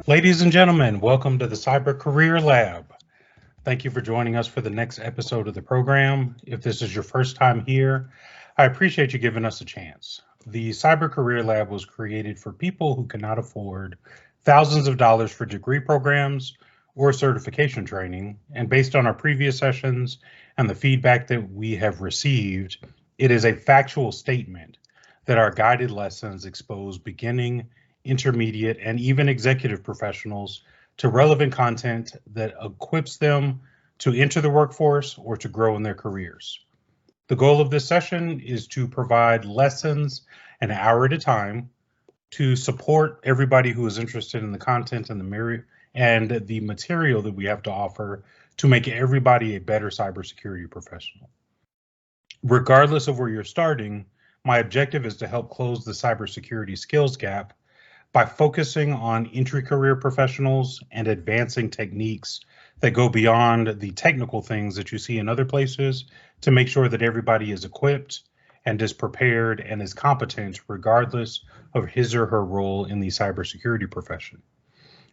Ladies and gentlemen, welcome to the Cyber Career Lab. Thank you for joining us for the next episode of the program. If this is your first time here, I appreciate you giving us a chance. The Cyber Career Lab was created for people who cannot afford thousands of dollars for degree programs or certification training. And based on our previous sessions and the feedback that we have received, it is a factual statement that our guided lessons expose beginning, intermediate, and even executive professionals to relevant content that equips them to enter the workforce or to grow in their careers. The goal of this session is to provide lessons an hour at a time to support everybody who is interested in the content and the material that we have to offer to make everybody a better cybersecurity professional. Regardless of where you're starting, my objective is to help close the cybersecurity skills gap by focusing on entry career professionals and advancing techniques that go beyond the technical things that you see in other places to make sure that everybody is equipped and is prepared and is competent regardless of his or her role in the cybersecurity profession.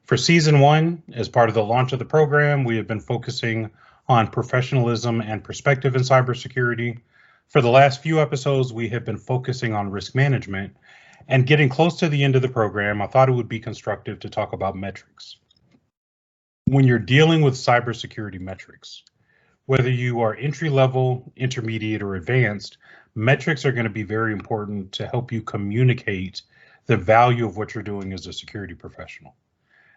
For season 1, as part of the launch of the program, we have been focusing on professionalism and perspective in cybersecurity. For the last few episodes, we have been focusing on risk management. And getting close to the end of the program, I thought it would be constructive to talk about metrics. When you're dealing with cybersecurity metrics, whether you are entry level, intermediate, or advanced, metrics are going to be very important to help you communicate the value of what you're doing as a security professional.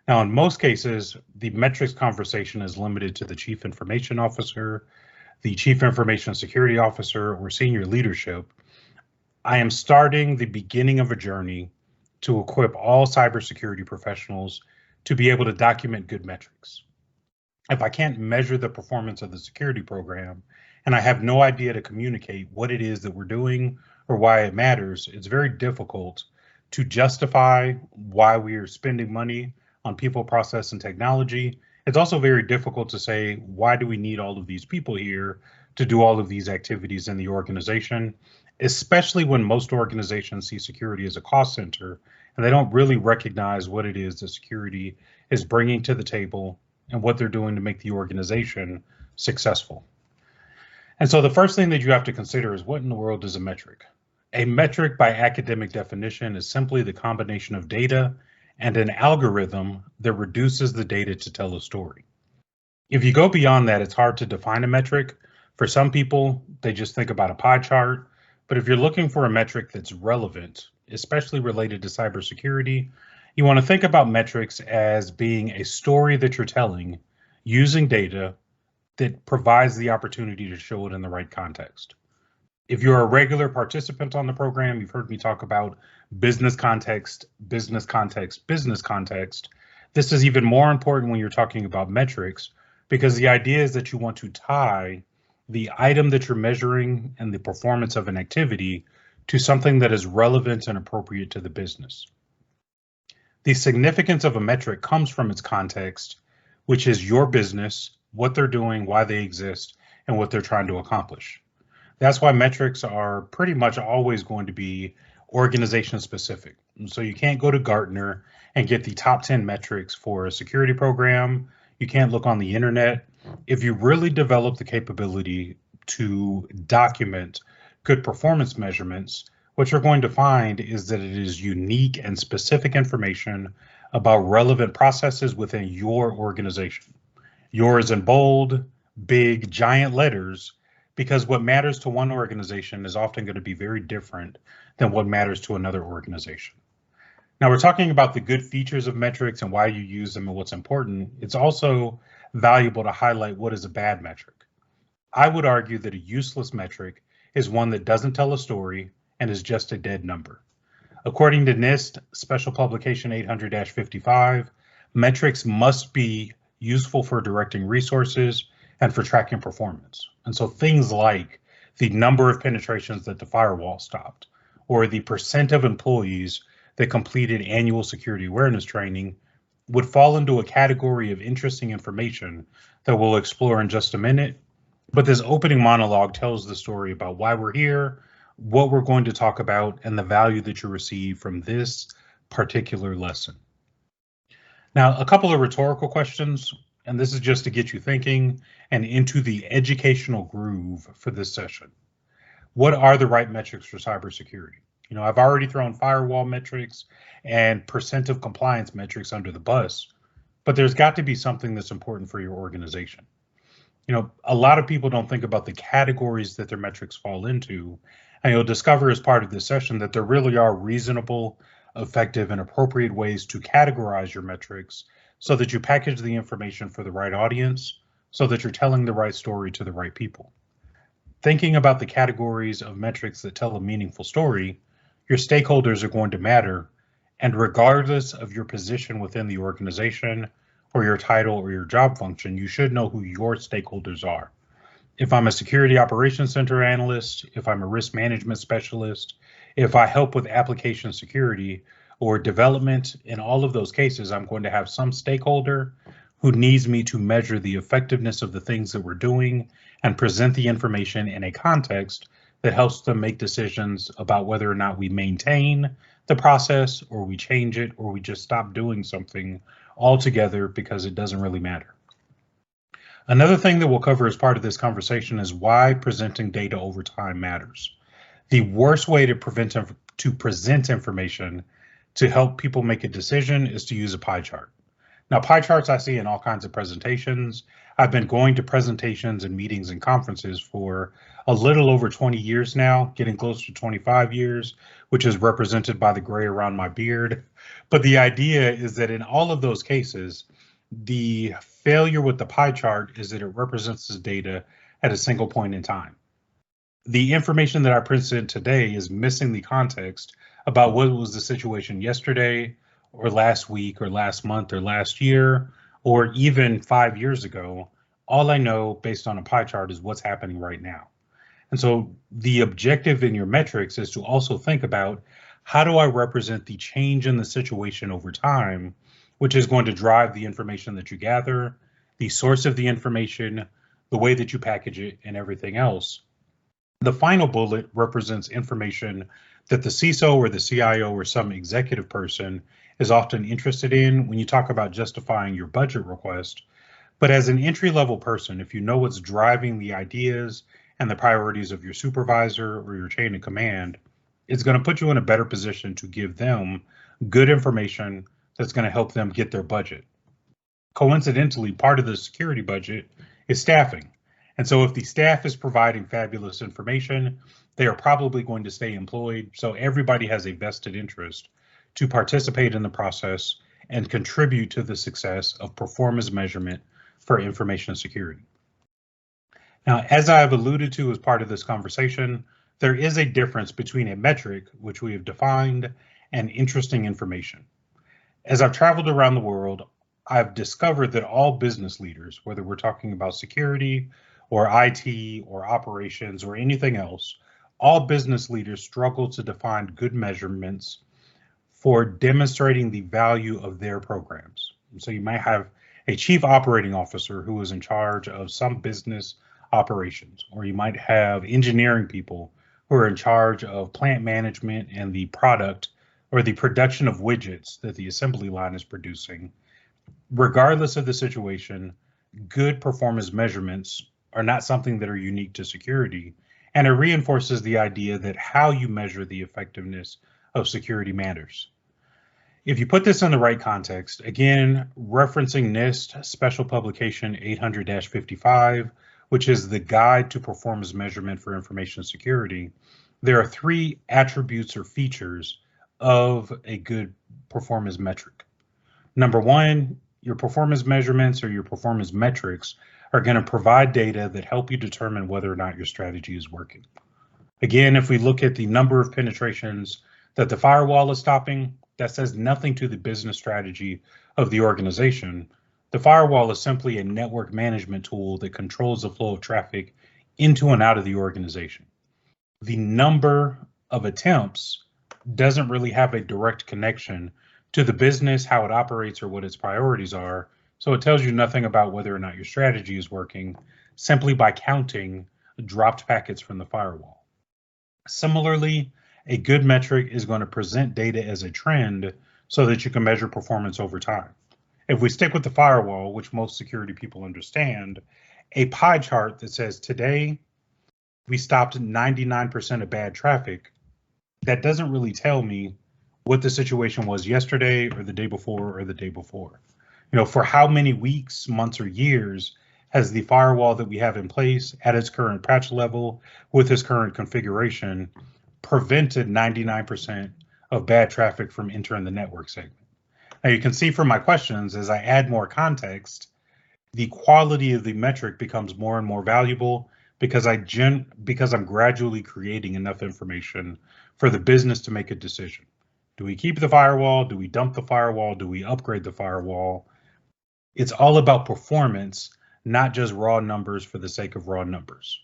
Now, in most cases, the metrics conversation is limited to the chief information officer, the chief information security officer, or senior leadership. I am starting the beginning of a journey to equip all cybersecurity professionals to be able to document good metrics. If I can't measure the performance of the security program and I have no idea to communicate what it is that we're doing or why it matters, it's very difficult to justify why we are spending money on people, process, and technology. It's also very difficult to say, why do we need all of these people here to do all of these activities in the organization, especially when most organizations see security as a cost center and they don't really recognize what it is that security is bringing to the table and what they're doing to make the organization successful. And so the first thing that you have to consider is, what in the world is a metric? A metric, by academic definition, is simply the combination of data and an algorithm that reduces the data to tell a story. If you go beyond that, it's hard to define a metric. For some people, they just think about a pie chart. But if you're looking for a metric that's relevant, especially related to cybersecurity, you want to think about metrics as being a story that you're telling using data that provides the opportunity to show it in the right context. If you're a regular participant on the program, you've heard me talk about business context, business context, business context. This is even more important when you're talking about metrics, because the idea is that you want to tie the item that you're measuring and the performance of an activity to something that is relevant and appropriate to the business. The significance of a metric comes from its context, which is your business, what they're doing, why they exist, and what they're trying to accomplish. That's why metrics are pretty much always going to be organization specific. So you can't go to Gartner and get the top 10 metrics for a security program. You can't look on the internet. If you really develop the capability to document good performance measurements, what you're going to find is that it is unique and specific information about relevant processes within your organization. Yours in bold, big, giant letters, because what matters to one organization is often going to be very different than what matters to another organization. Now, we're talking about the good features of metrics and why you use them and what's important. It's also valuable to highlight what is a bad metric. I would argue that a useless metric is one that doesn't tell a story and is just a dead number. According to NIST Special Publication 800-55, metrics must be useful for directing resources and for tracking performance. And so things like the number of penetrations that the firewall stopped, or the percent of employees that completed annual security awareness training, would fall into a category of interesting information that we'll explore in just a minute. But this opening monologue tells the story about why we're here, what we're going to talk about, and the value that you receive from this particular lesson. Now, a couple of rhetorical questions, and this is just to get you thinking and into the educational groove for this session. What are the right metrics for cybersecurity? I've already thrown firewall metrics and percent of compliance metrics under the bus, but there's got to be something that's important for your organization. A lot of people don't think about the categories that their metrics fall into, and you'll discover as part of this session that there really are reasonable, effective, and appropriate ways to categorize your metrics so that you package the information for the right audience, so that you're telling the right story to the right people. Thinking about the categories of metrics that tell a meaningful story, your stakeholders are going to matter, and regardless of your position within the organization or your title or your job function, you should know who your stakeholders are. If I'm a security operations center analyst, if I'm a risk management specialist, if I help with application security or development, in all of those cases, I'm going to have some stakeholder who needs me to measure the effectiveness of the things that we're doing and present the information in a context that helps them make decisions about whether or not we maintain the process or we change it or we just stop doing something altogether because it doesn't really matter. Another thing that we'll cover as part of this conversation is why presenting data over time matters. The worst way to present information to help people make a decision is to use a pie chart. Now, pie charts I see in all kinds of presentations. I've been going to presentations and meetings and conferences for a little over 20 years now, getting close to 25 years, which is represented by the gray around my beard. But the idea is that in all of those cases, the failure with the pie chart is that it represents the data at a single point in time. The information that I present today is missing the context about what was the situation yesterday, or last week, or last month, or last year, or even 5 years ago. All I know based on a pie chart is what's happening right now. And so the objective in your metrics is to also think about, how do I represent the change in the situation over time, which is going to drive the information that you gather, the source of the information, the way that you package it, and everything else. The final bullet represents information that the CISO or the CIO or some executive person is often interested in when you talk about justifying your budget request. But as an entry-level person, if you know what's driving the ideas and the priorities of your supervisor or your chain of command, it's going to put you in a better position to give them good information that's going to help them get their budget. Coincidentally, part of the security budget is staffing. And so if the staff is providing fabulous information, they are probably going to stay employed. So everybody has a vested interest to participate in the process and contribute to the success of performance measurement for information security. Now, as I have alluded to as part of this conversation, there is a difference between a metric, which we have defined, and interesting information. As I've traveled around the world, I've discovered that all business leaders, whether we're talking about security or IT or operations or anything else, all business leaders struggle to define good measurements for demonstrating the value of their programs. And so you might have a chief operating officer who is in charge of some business operations, or you might have engineering people who are in charge of plant management and the product or the production of widgets that the assembly line is producing. Regardless of the situation, good performance measurements are not something that are unique to security, and it reinforces the idea that how you measure the effectiveness of security matters. If you put this in the right context, again, referencing NIST Special Publication 800-55, which is the Guide to Performance Measurement for Information Security, there are 3 attributes or features of a good performance metric. Number 1, your performance measurements or your performance metrics are going to provide data that help you determine whether or not your strategy is working. Again, if we look at the number of penetrations that the firewall is stopping, that says nothing to the business strategy of the organization. The firewall is simply a network management tool that controls the flow of traffic into and out of the organization. The number of attempts doesn't really have a direct connection to the business, how it operates, or what its priorities are. So it tells you nothing about whether or not your strategy is working simply by counting dropped packets from the firewall. Similarly, a good metric is going to present data as a trend so that you can measure performance over time. If we stick with the firewall, which most security people understand, a pie chart that says today we stopped 99% of bad traffic, that doesn't really tell me what the situation was yesterday or the day before or the day before. For how many weeks, months, or years has the firewall that we have in place at its current patch level with its current configuration prevented 99% of bad traffic from entering the network segment? Now you can see from my questions, as I add more context, the quality of the metric becomes more and more valuable because I'm gradually creating enough information for the business to make a decision. Do we keep the firewall? Do we dump the firewall? Do we upgrade the firewall? It's all about performance, not just raw numbers for the sake of raw numbers.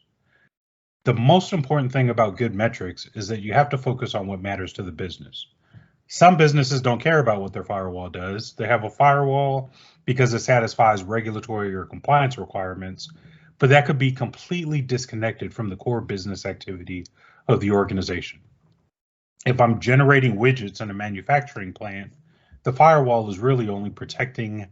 The most important thing about good metrics is that you have to focus on what matters to the business. Some businesses don't care about what their firewall does. They have a firewall because it satisfies regulatory or compliance requirements, but that could be completely disconnected from the core business activity of the organization. If I'm generating widgets in a manufacturing plant, the firewall is really only protecting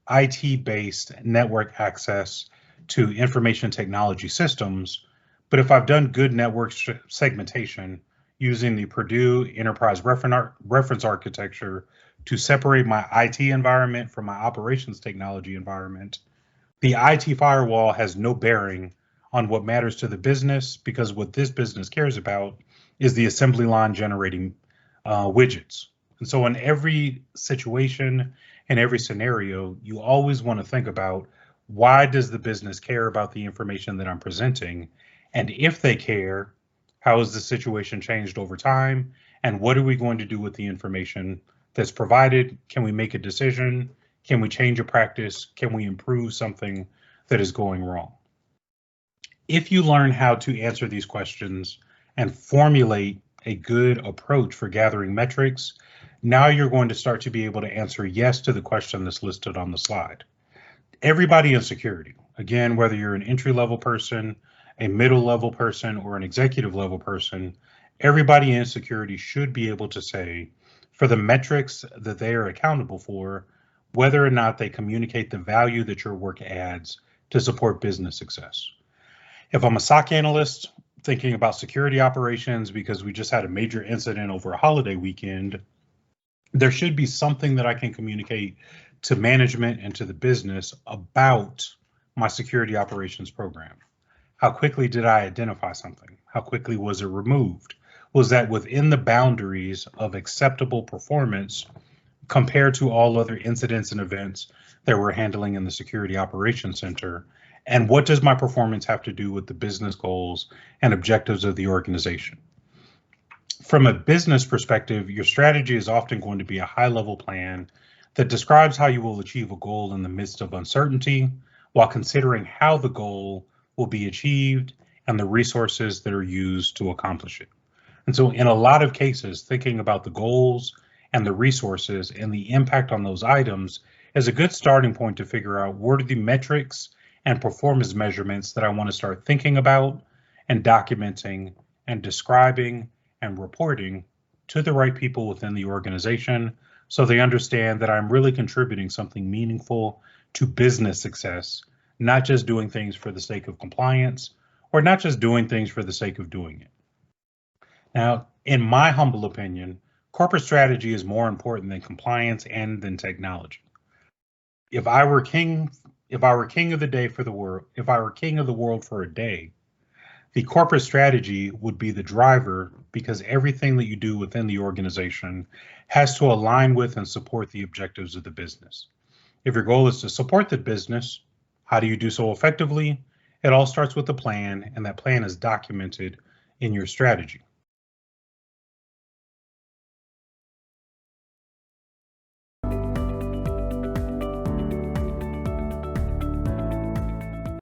IT-based network access to information technology systems. But if I've done good network segmentation using the Purdue Enterprise Reference Architecture to separate my IT environment from my operations technology environment, the IT firewall has no bearing on what matters to the business, because what this business cares about is the assembly line generating widgets. And so in every situation, in every scenario, you always want to think about, why does the business care about the information that I'm presenting? And if they care, how has the situation changed over time? And what are we going to do with the information that's provided? Can we make a decision? Can we change a practice? Can we improve something that is going wrong? If you learn how to answer these questions and formulate a good approach for gathering metrics, now you're going to start to be able to answer yes to the question that's listed on the slide. Everybody in security, again, whether you're an entry-level person, a middle-level person, or an executive-level person, everybody in security should be able to say, for the metrics that they are accountable for, whether or not they communicate the value that your work adds to support business success. If I'm a SOC analyst thinking about security operations because we just had a major incident over a holiday weekend, there should be something that I can communicate to management and to the business about my security operations program. How quickly did I identify something? How quickly was it removed? Was that within the boundaries of acceptable performance compared to all other incidents and events that we're handling in the Security Operations Center? And what does my performance have to do with the business goals and objectives of the organization? From a business perspective, your strategy is often going to be a high-level plan that describes how you will achieve a goal in the midst of uncertainty, while considering how the goal will be achieved and the resources that are used to accomplish it. And so in a lot of cases, thinking about the goals and the resources and the impact on those items is a good starting point to figure out what are the metrics and performance measurements that I want to start thinking about and documenting and describing and reporting to the right people within the organization, so they understand that I'm really contributing something meaningful to business success, not just doing things for the sake of compliance, or not just doing things for the sake of doing it. Now, in my humble opinion, corporate strategy is more important than compliance and than technology. If I were king of the world for a day, the corporate strategy would be the driver, because everything that you do within the organization has to align with and support the objectives of the business. If your goal is to support the business, how do you do so effectively? It all starts with a plan, and that plan is documented in your strategy.